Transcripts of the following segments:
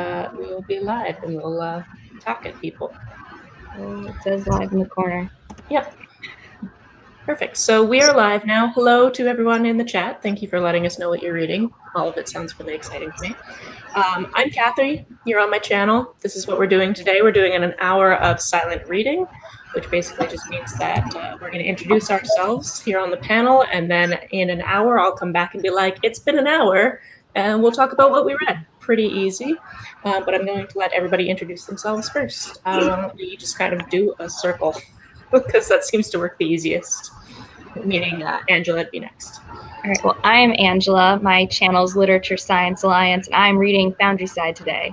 we will be live and we'll talk at people. It says live in the corner. Yep. Perfect. So we are live now. Hello to everyone in the chat. Thank you for letting us know what you're reading. All of it sounds really exciting to me. I'm Kathy. You're on my channel. This is what we're doing today. We're doing an hour of silent reading, which basically just means that we're going to introduce ourselves here on the panel, and then in an hour I'll come back and be like, it's been an hour, and we'll talk about what we read. Pretty easy, but I'm going to let everybody introduce themselves first. Why don't we just kind of do a circle, because that seems to work the easiest, meaning Angela would be next. All right, well, I'm Angela. My channel's Literature Science Alliance, and I'm reading Foundry Side today.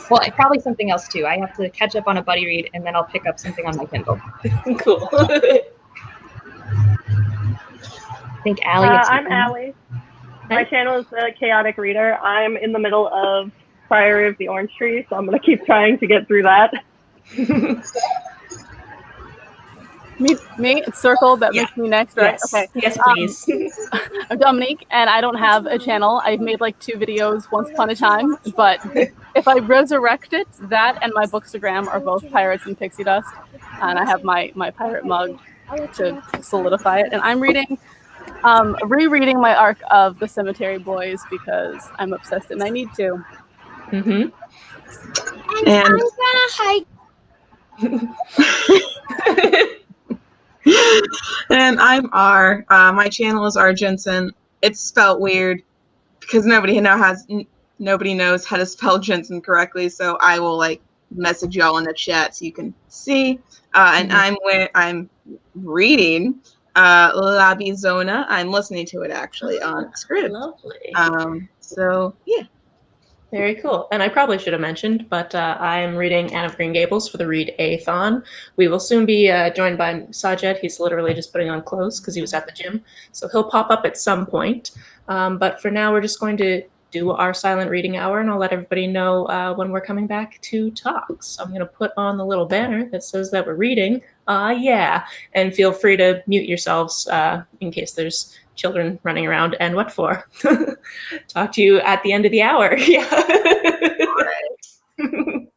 Well, probably something else too. I have to catch up on a buddy read, and then I'll pick up something on my Kindle. Cool. I think Allie. I'm Allie. My channel is the Chaotic Reader. I'm in the middle of Priory of the Orange Tree, so I'm going to keep trying to get through that. Me, it's Circle that makes me next, right? Yes. Okay. Yes, please. I'm Dominique, and I don't have a channel. I've made like 2 videos once upon a time, but if I resurrect it, that and my Bookstagram are both Pirates and Pixie Dust, and I have my pirate mug to solidify it. And I'm reading, rereading my arc of The Cemetery Boys because I'm obsessed and I need to. Mm-hmm. And I'm gonna hike. And I'm R. My channel is R Jensen. It's spelled weird because nobody knows how to spell Jensen correctly. So I will like message y'all in the chat so you can see. And I'm reading La Bizona. I'm listening to it actually on Scribd. Lovely. So yeah. Very cool. And I probably should have mentioned, but I'm reading Anne of Green Gables for the Read-A-thon. We will soon be joined by Sajed. He's literally just putting on clothes because he was at the gym. So he'll pop up at some point. But for now, we're just going to do our silent reading hour, and I'll let everybody know when we're coming back to talk. So I'm going to put on the little banner that says that we're reading. Yeah. And feel free to mute yourselves in case there's children running around. And what for? Talk to you at the end of the hour. Yeah. All right.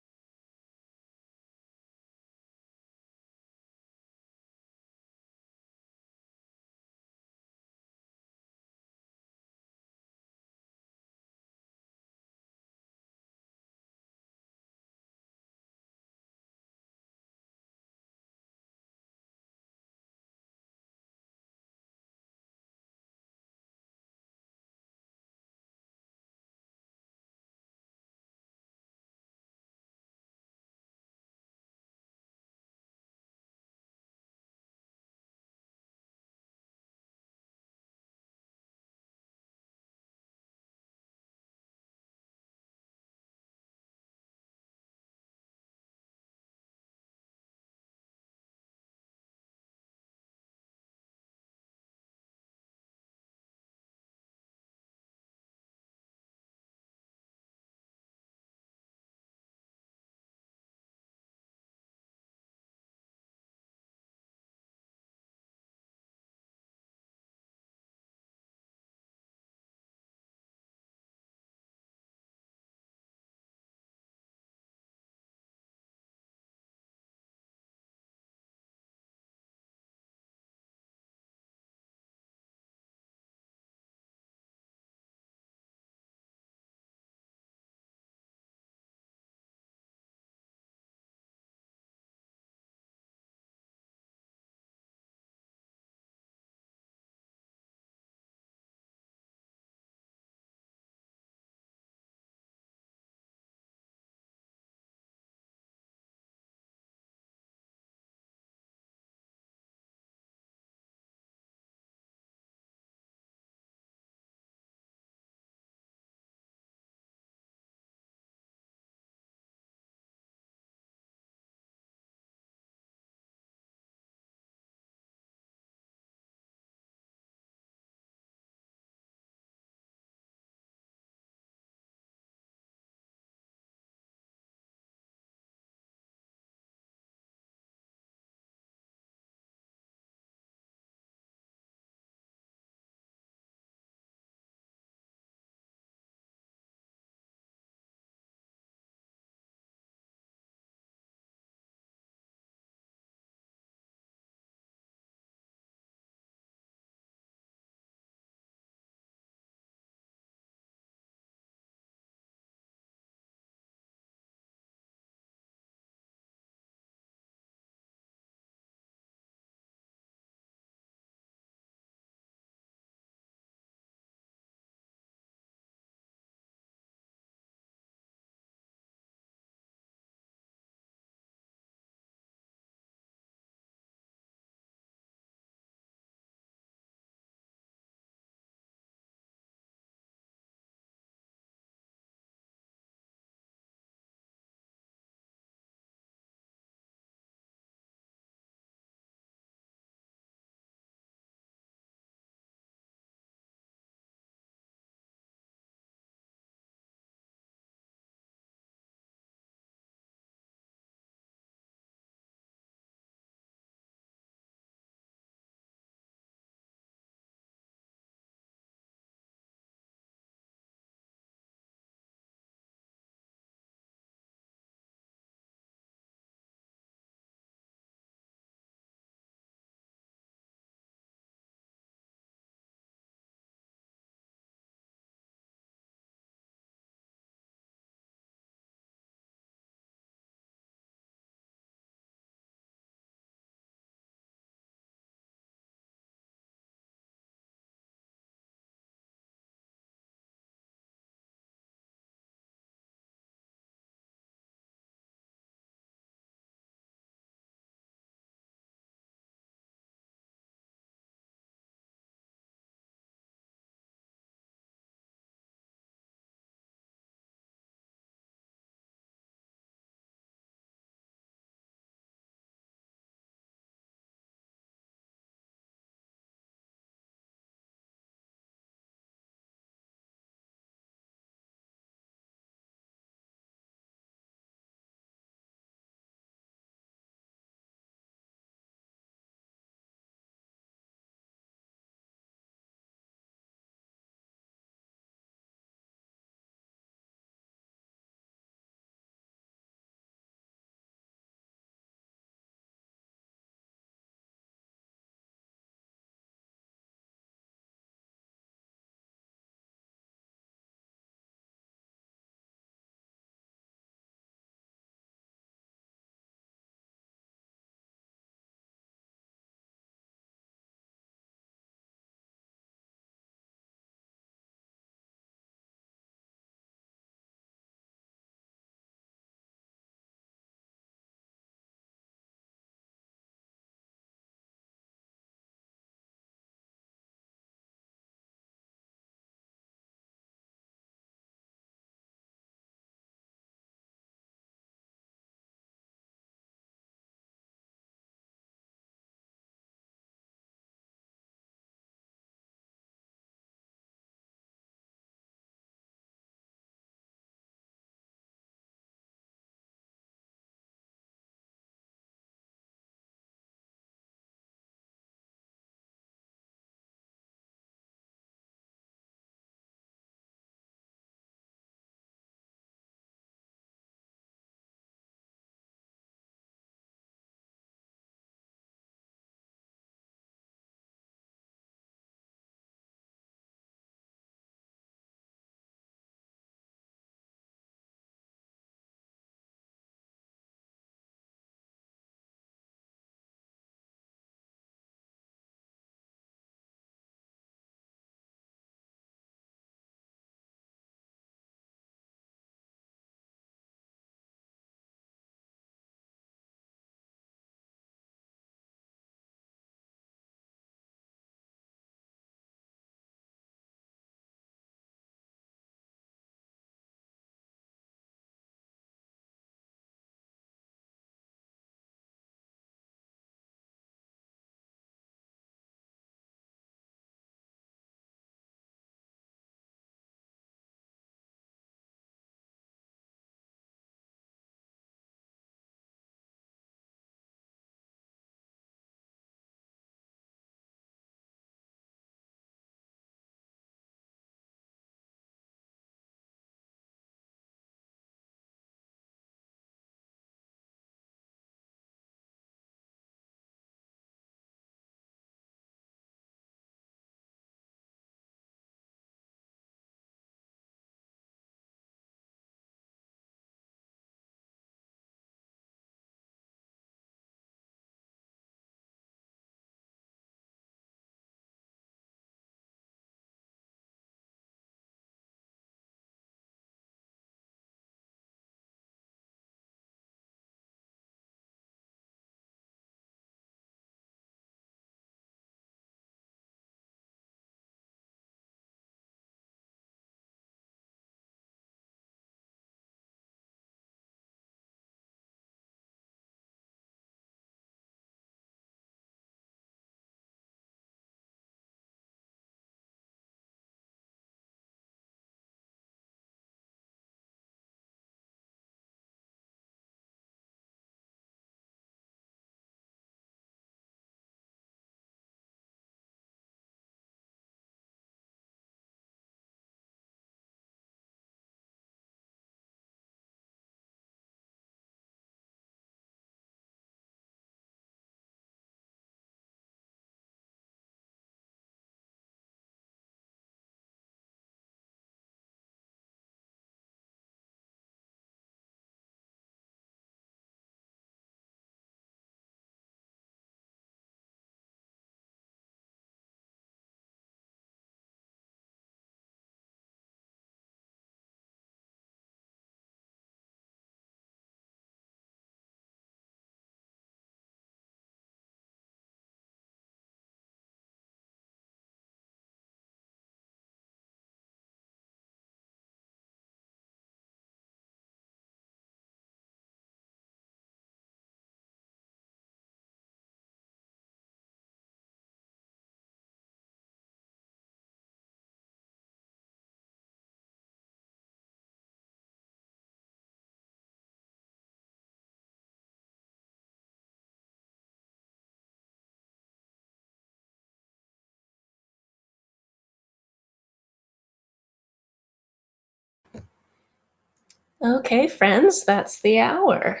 Okay, friends, that's the hour.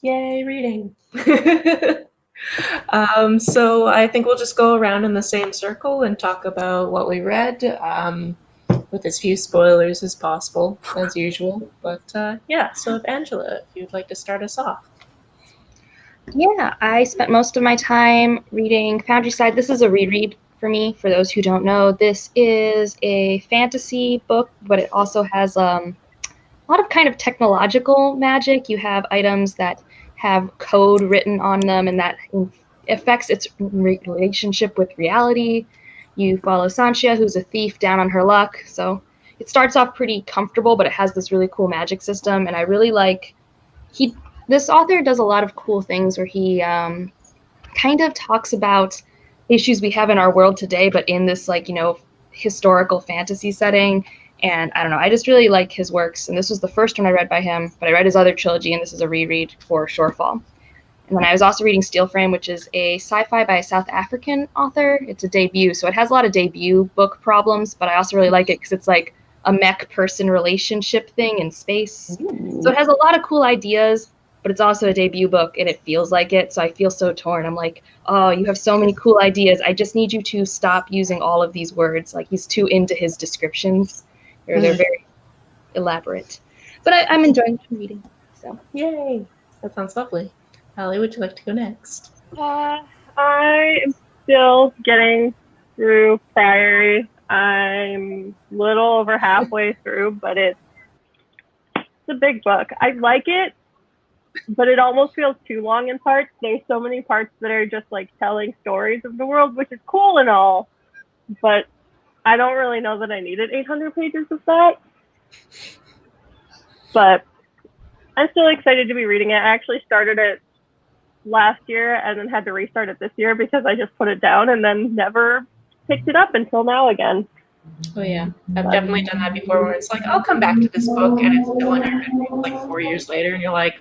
Yay, reading. So I think we'll just go around in the same circle and talk about what we read, with as few spoilers as possible, as usual. But yeah, so if Angela, if you'd like to start us off. Yeah, I spent most of my time reading Foundry Side. This is a reread for me, for those who don't know. This is a fantasy book, but it also has a lot of kind of technological magic. You have items that have code written on them, and that affects its relationship with reality. You follow Sanchia, who's a thief down on her luck. So it starts off pretty comfortable, but it has this really cool magic system, and I really like this author does a lot of cool things where he kind of talks about issues we have in our world today, but in this historical fantasy setting. And I don't know, I just really like his works. And this was the first one I read by him, but I read his other trilogy, and this is a reread for Shorefall. And then I was also reading Steel Frame, which is a sci-fi by a South African author. It's a debut, so it has a lot of debut book problems, but I also really like it because it's like a mech person relationship thing in space. Ooh. So it has a lot of cool ideas, but it's also a debut book, and it feels like it, so I feel so torn. I'm like, oh, you have so many cool ideas. I just need you to stop using all of these words. Like, he's too into his descriptions. They're very elaborate. But I'm enjoying reading. So Yay! That sounds lovely. Allie, would you like to go next? I am still getting through Priory. I'm a little over halfway through, but it's a big book. I like it, but it almost feels too long in parts. There's so many parts that are just like telling stories of the world, which is cool and all, but I don't really know that I needed 800 pages of that. But I'm still excited to be reading it. I actually started it last year and then had to restart it this year because I just put it down and then never picked it up until now again. Oh yeah, I've definitely done that before where it's like, I'll come back to this book, and it's still in your head like 4 years later, and you're like,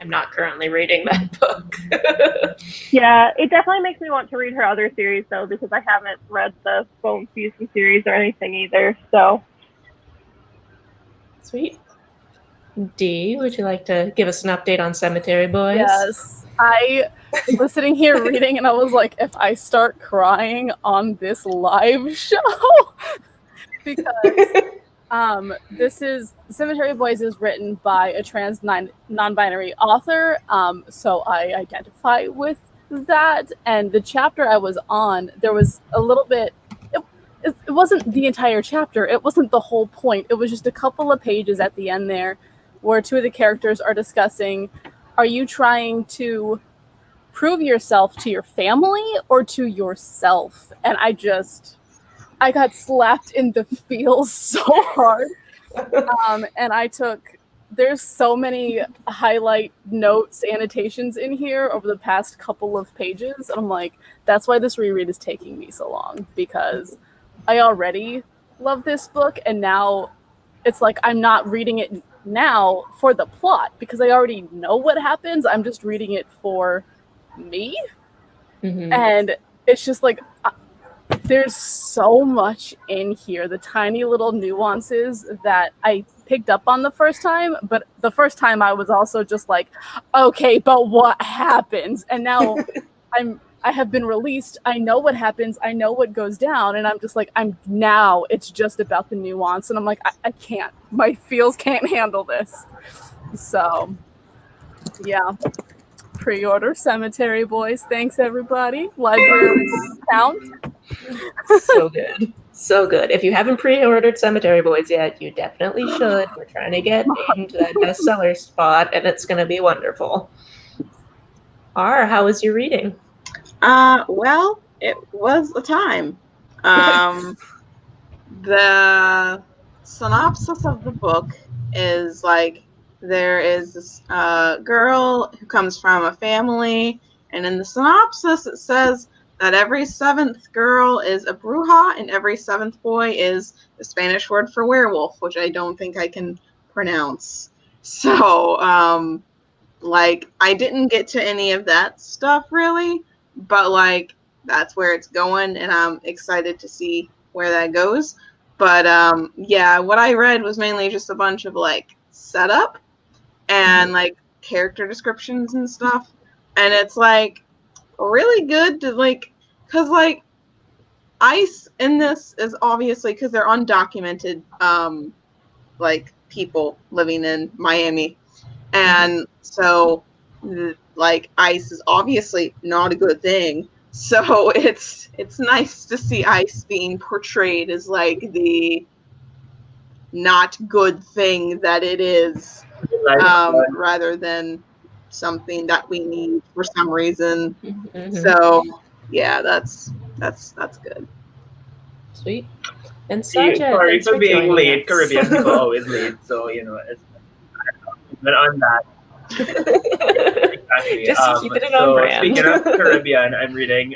I'm not currently reading that book. Yeah, it definitely makes me want to read her other series though, because I haven't read the Bone Fusion series or anything either. So Sweet. Dee, would you like to give us an update on Cemetery Boys? Yes. I was sitting here reading and I was like, if I start crying on this live show, because this is Cemetery Boys is written by a trans non-binary author, so I identify with that. And the chapter I was on, there was a little bit, it wasn't the entire chapter, it wasn't the whole point, it was just a couple of pages at the end there where two of the characters are discussing, are you trying to prove yourself to your family or to yourself? And I got slapped in the feels so hard. And there's so many highlight notes, annotations in here over the past couple of pages. And I'm like, that's why this reread is taking me so long, because I already love this book. And now it's like, I'm not reading it now for the plot because I already know what happens. I'm just reading it for me. Mm-hmm. And it's just like, there's so much in here, the tiny little nuances that I picked up on the first time, but the first time I was also just like, okay, but what happens? And now I have been released, I know what happens, I know what goes down, and I'm just like, it's just about the nuance, and I'm like, I can't, my feels can't handle this. So yeah, pre-order Cemetery Boys. Thanks everybody. Library count. So good. So good. If you haven't pre-ordered Cemetery Boys yet, you definitely should. We're trying to get into that bestseller spot, and it's going to be wonderful. R, how was your reading? Well, it was a time. The synopsis of the book is like, there is this girl who comes from a family, and in the synopsis it says that every 7th girl is a bruja and every 7th boy is the Spanish word for werewolf, which I don't think I can pronounce. So, I didn't get to any of that stuff really, but that's where it's going, and I'm excited to see where that goes. But yeah, what I read was mainly just a bunch of like setup and like character descriptions and stuff. And it's like really good to like, because like ICE in this is obviously because they're undocumented like people living in Miami. And so like ICE is obviously not a good thing. So it's nice to see ICE being portrayed as like the not good thing that it is, rather than something that we need for some reason. So yeah, that's good. Sweet. And See, Sajid, sorry thanks for for being joining late. us. Caribbean people are always late, so you know. But on that, exactly. Just keeping it on So brand. speaking of Caribbean, I'm reading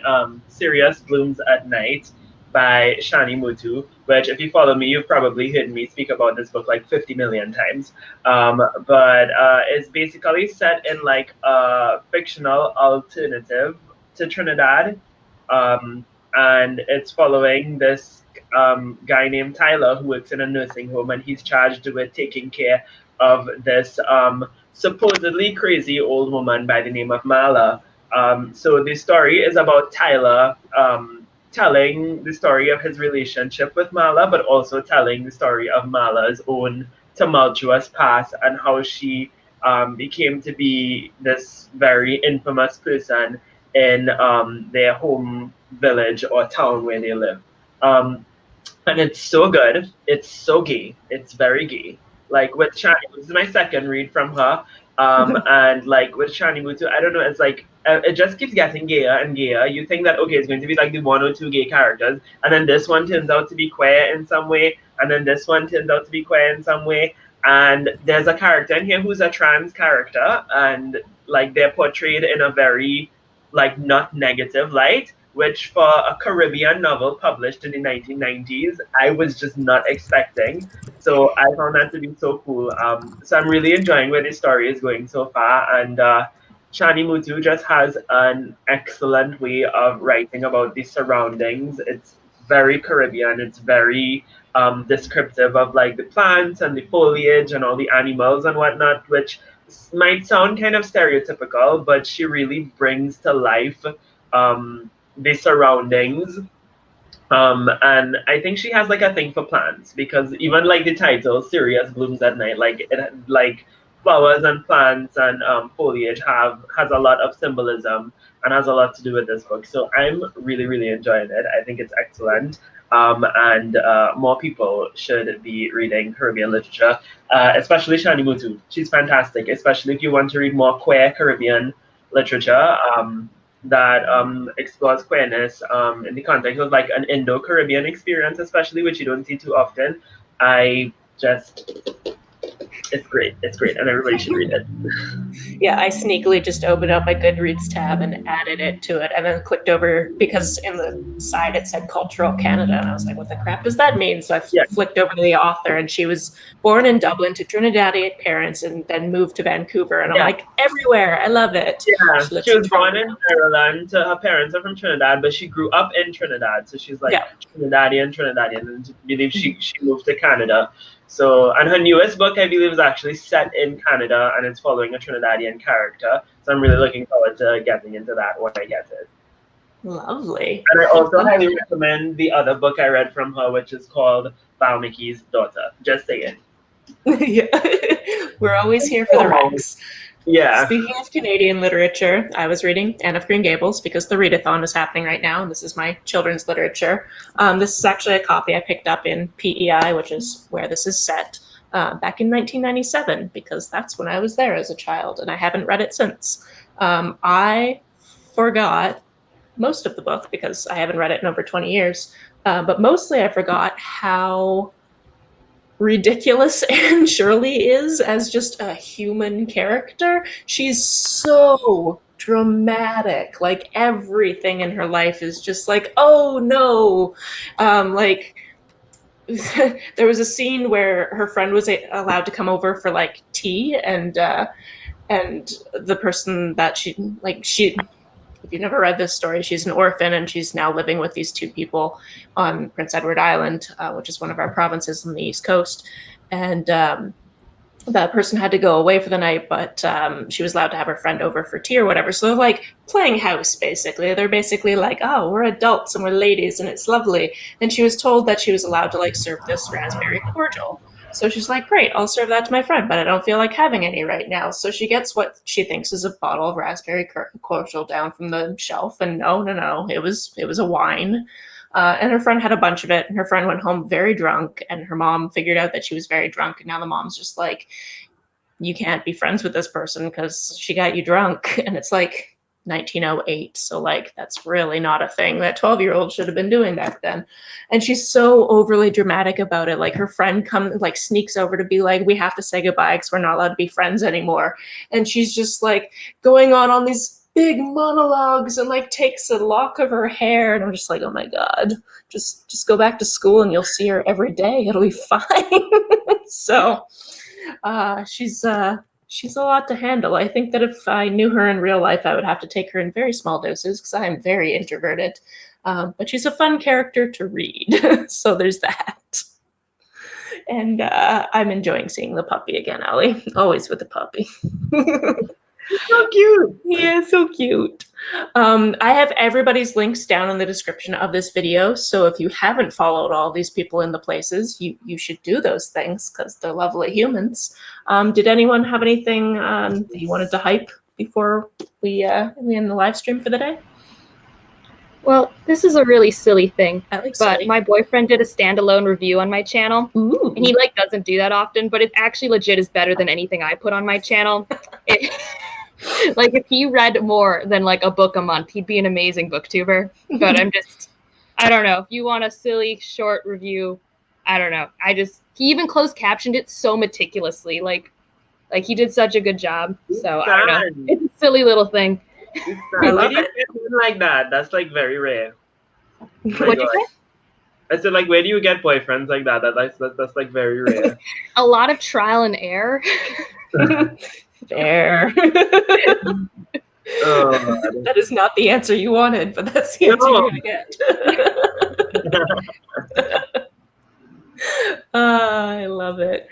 "Sirius Blooms at Night" by Shani Mutu, which if you follow me, you've probably heard me speak about this book like 50 million times. But it's basically set in like a fictional alternative to Trinidad. And it's following this guy named Tyler who works in a nursing home, and he's charged with taking care of this supposedly crazy old woman by the name of Marla. So the story is about Tyler telling the story of his relationship with Marla, but also telling the story of Marla's own tumultuous past and how she became to be this very infamous person in their home village or town where they live. And it's so good. It's so gay. It's very gay. Like with Shani, this is my second read from her. And like with Shani Mutu, I don't know, it's like it just keeps getting gayer and gayer. You think that okay, it's going to be like the one or two gay characters, and then this one turns out to be queer in some way, and then this one turns out to be queer in some way. And there's a character in here who's a trans character, and like they're portrayed in a very like not negative light, which for a Caribbean novel published in the 1990s, I was just not expecting. So I found that to be so cool. So I'm really enjoying where the story is going so far. And Shani Mutu just has an excellent way of writing about the surroundings. It's very Caribbean. It's very descriptive of like the plants and the foliage and all the animals and whatnot, which might sound kind of stereotypical, but she really brings to life the surroundings. And I think she has like a thing for plants because even like the title, "Sirius Blooms at Night," like it like flowers and plants and foliage has a lot of symbolism and has a lot to do with this book. So I'm really enjoying it. I think it's excellent. And more people should be reading Caribbean literature, especially Shani Mutu. She's fantastic, especially if you want to read more queer Caribbean literature. That explores queerness in the context of like an Indo-Caribbean experience, especially, which you don't see too often. It's great. It's great, and everybody should read it. Yeah, I sneakily just opened up my Goodreads tab and added it to it, and then clicked over because in the side it said Cultural Canada, and I was like, what the crap does that mean? So I flicked over to the author, and she was born in Dublin to Trinidadian parents and then moved to Vancouver, and I'm like, everywhere, I love it. Yeah, she was born in Ireland. Her parents are from Trinidad, but she grew up in Trinidad, so she's like Trinidadian, and I believe she moved to Canada. So, and her newest book, I believe, is actually set in Canada, and it's following a Trinidadian character. So I'm really looking forward to getting into that when I get it. Lovely. And I also highly recommend the other book I read from her, which is called Valmiki's Daughter. Just saying. Yeah. We're always here for the Rex. Yeah. Speaking of Canadian literature, I was reading Anne of Green Gables because the readathon is happening right now, and this is my children's literature. This is actually a copy I picked up in PEI, which is where this is set, back in 1997, because that's when I was there as a child, and I haven't read it since. I forgot most of the book because I haven't read it in over 20 years, but mostly I forgot how ridiculous Anne Shirley is as just a human character. She's so dramatic. Like everything in her life is just like, oh no. Like there was a scene where her friend was allowed to come over for like tea, and the person that she you've never read this story, she's an orphan and she's now living with these two people on Prince Edward Island, which is one of our provinces on the East Coast. And that person had to go away for the night, but she was allowed to have her friend over for tea or whatever. So they're like playing house, basically. They're basically like, oh, we're adults and we're ladies and it's lovely. And she was told that she was allowed to like serve this raspberry cordial. So she's like, great, I'll serve that to my friend, but I don't feel like having any right now. So she gets what she thinks is a bottle of raspberry cordial down from the shelf. And no, it was a wine. And her friend had a bunch of it, and her friend went home very drunk, and her mom figured out that she was very drunk, and now the mom's just like, you can't be friends with this person because she got you drunk. And it's like 1908, so like that's really not a thing that 12-year-old should have been doing back then. And she's so overly dramatic about it. Like her friend sneaks over to be like, we have to say goodbye because we're not allowed to be friends anymore. And she's just like going on these big monologues and like takes a lock of her hair, and I'm just like, oh my god, just go back to school and you'll see her every day, it'll be fine. So she's a lot to handle. I think that if I knew her in real life, I would have to take her in very small doses because I am very introverted, but she's a fun character to read. So there's that. And I'm enjoying seeing the puppy again, Ellie. Always with the puppy. So cute. Yeah, so cute. I have everybody's links down in the description of this video, so if you haven't followed all these people in the places, you should do those things because they're lovely humans. Did anyone have anything that you wanted to hype before we end the live stream for the day? Well, this is a really silly thing, But silly. My boyfriend did a standalone review on my channel. Ooh. And he like doesn't do that often, but it actually legit is better than anything I put on my channel. Like if he read more than like a book a month, he'd be an amazing booktuber. But I don't know. If you want a silly short review, I don't know. He even closed captioned it so meticulously. Like he did such a good job. So I don't know. It's a silly little thing. I love it. Like that. That's like very rare. What'd you say? I said, like, where do you get boyfriends like that? That's like very rare. A lot of trial and error. Fair. That is not the answer you wanted, but that's the answer you're gonna get. I love it.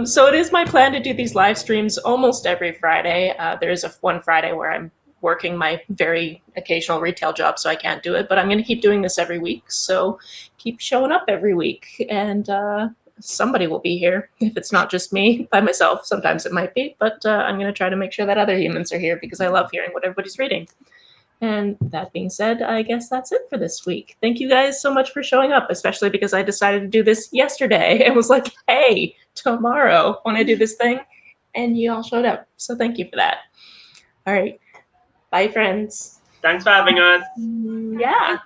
So it is my plan to do these live streams almost every Friday. There is one Friday where I'm working my very occasional retail job, so I can't do it, but I'm going to keep doing this every week. So keep showing up every week, and somebody will be here. If it's not just me by myself, sometimes it might be, but I'm going to try to make sure that other humans are here because I love hearing what everybody's reading. And that being said, I guess that's it for this week. Thank you guys so much for showing up, especially because I decided to do this yesterday. It was like, hey, tomorrow, want to do this thing? And you all showed up. So thank you for that. All right. Bye, friends. Thanks for having us. Yeah.